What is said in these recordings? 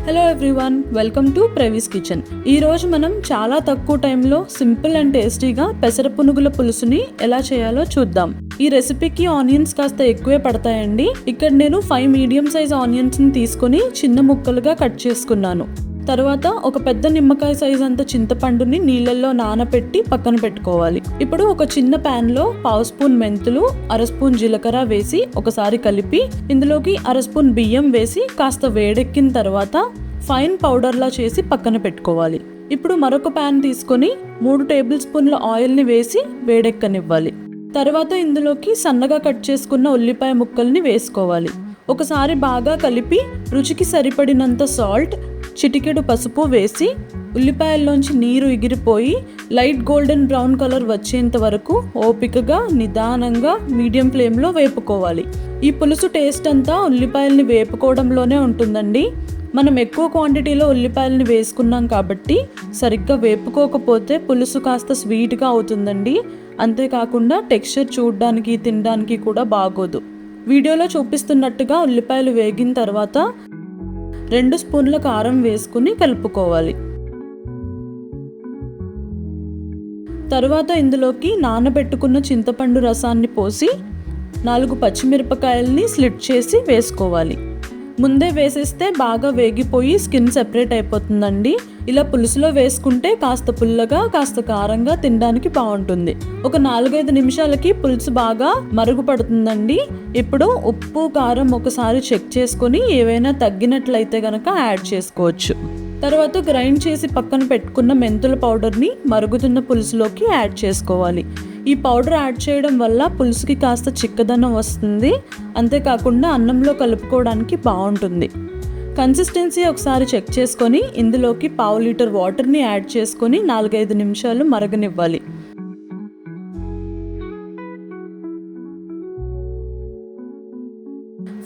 Hello everyone, welcome to ప్రెవీస్ kitchen. ఈ రోజు మనం చాలా తక్కువ టైంలో సింపుల్ అండ్ టేస్టీగా పెసర పునుగుల పులుసుని ఎలా చేయాలో చూద్దాం. ఈ రెసిపీకి ఆనియన్స్ కాస్త ఎక్కువే పడతాయండి. ఇక్కడ నేను 5 మీడియం సైజ్ ఆనియన్స్ ని తీసుకొని చిన్న ముక్కలుగా కట్ చేసుకున్నాను. తర్వాత ఒక పెద్ద నిమ్మకాయ సైజ్ అంత చింతపండుని నీళ్ళల్లో నానబెట్టి పక్కన పెట్టుకోవాలి. ఇప్పుడు ఒక చిన్న ప్యాన్ లో 1/2 స్పూన్ మెంతులు, 1/2 స్పూన్ జీలకర్ర వేసి ఒకసారి కలిపి ఇందులోకి 1/2 స్పూన్ బియ్యం వేసి కాస్త వేడెక్కిన తర్వాత ఫైన్ పౌడర్ లా చేసి పక్కన పెట్టుకోవాలి. ఇప్పుడు మరొక ప్యాన్ తీసుకొని 3 టేబుల్ స్పూన్ల ఆయిల్ ని వేసి వేడెక్కనివ్వాలి. తర్వాత ఇందులోకి సన్నగా కట్ చేసుకున్న ఉల్లిపాయ ముక్కల్ని వేసుకోవాలి. ఒకసారి బాగా కలిపి రుచికి సరిపడినంత సాల్ట్, చిటికెడు పసుపు వేసి ఉల్లిపాయల్లోంచి నీరు ఎగిరిపోయి లైట్ గోల్డెన్ బ్రౌన్ కలర్ వచ్చేంత వరకు ఓపికగా నిదానంగా మీడియం ఫ్లేమ్లో వేపుకోవాలి. ఈ పులుసు టేస్ట్ అంతా ఉల్లిపాయల్ని వేపుకోవడంలోనే ఉంటుందండి. మనం ఎక్కువ క్వాంటిటీలో ఉల్లిపాయలని వేసుకున్నాం కాబట్టి సరిగ్గా వేపుకోకపోతే పులుసు కాస్త స్వీట్గా అవుతుందండి. అంతేకాకుండా టెక్స్చర్ చూడడానికి తినడానికి కూడా బాగోదు. వీడియోలో చూపిస్తున్నట్టుగా ఉల్లిపాయలు వేగిన తర్వాత 2 స్పూన్ల కారం వేసుకుని కలుపుకోవాలి. తర్వాత ఇందులోకి నానబెట్టుకున్న చింతపండు రసాన్ని పోసి 4 పచ్చిమిరపకాయల్ని స్లిట్ చేసి వేసుకోవాలి. ముందే వేసేస్తే బాగా వేగిపోయి స్కిన్ సెపరేట్ అయిపోతుందండి. ఇలా పులుసులో వేసుకుంటే కాస్త పుల్లగా కాస్త కారంగా తినడానికి బాగుంటుంది. ఒక 4-5 నిమిషాలకి పులుసు బాగా మరుగుపడుతుందండి. ఇప్పుడు ఉప్పు కారం ఒకసారి చెక్ చేసుకొని ఏవైనా తగ్గినట్లయితే గనక యాడ్ చేసుకోవచ్చు. తర్వాత గ్రైండ్ చేసి పక్కన పెట్టుకున్న మెంతుల పౌడర్ని మరుగుతున్న పులుసులోకి యాడ్ చేసుకోవాలి. ఈ పౌడర్ యాడ్ చేయడం వల్ల పులుసుకి కాస్త చిక్కదనం వస్తుంది. అంతేకాకుండా అన్నంలో కలుపుకోవడానికి బాగుంటుంది. కన్సిస్టెన్సీ ఒకసారి చెక్ చేసుకొని ఇందులోకి 1/2 లీటర్ వాటర్ని యాడ్ చేసుకొని 4-5 నిమిషాలు మరగనివ్వాలి.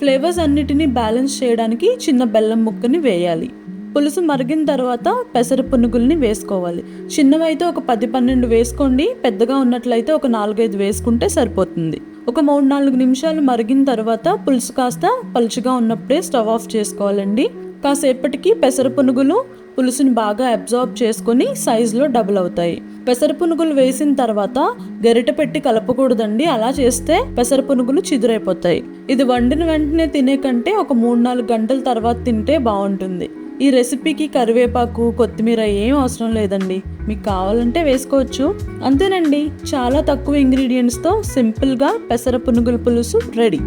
ఫ్లేవర్స్ అన్నిటినీ బ్యాలెన్స్ చేయడానికి చిన్న బెల్లం ముక్కని వేయాలి. పులుసు మరిగిన తర్వాత పెసర పునుగుల్ని వేసుకోవాలి. చిన్నవైతే ఒక 10-12 వేసుకోండి. పెద్దగా ఉన్నట్లయితే ఒక 4-5 వేసుకుంటే సరిపోతుంది. ఒక 3-4 నిమిషాలు మరిగిన తర్వాత పులుసు కాస్త పలుచగా ఉన్నప్పుడే స్టవ్ ఆఫ్ చేసుకోవాలండి. కాసేపటికి పెసర పునుగులు పులుసుని బాగా అబ్జార్బ్ చేసుకొని సైజులో డబుల్ అవుతాయి. పెసర పునుగులు వేసిన తర్వాత గరిటె పెట్టి కలపకూడదండి. అలా చేస్తే పెసర పునుగులు చిదురైపోతాయి. ఇది వండిన వెంటనే తినే కంటే ఒక 3-4 గంటల తర్వాత తింటే బాగుంటుంది. ఈ రెసిపీకి కరివేపాకు, కొత్తిమీర ఏం అవసరం లేదండి. మీకు కావాలంటే వేసుకోవచ్చు. అంతేనండి, చాలా తక్కువ ఇంగ్రీడియంట్స్తో సింపుల్గా పెసర పునుగుల పులుసు రెడీ.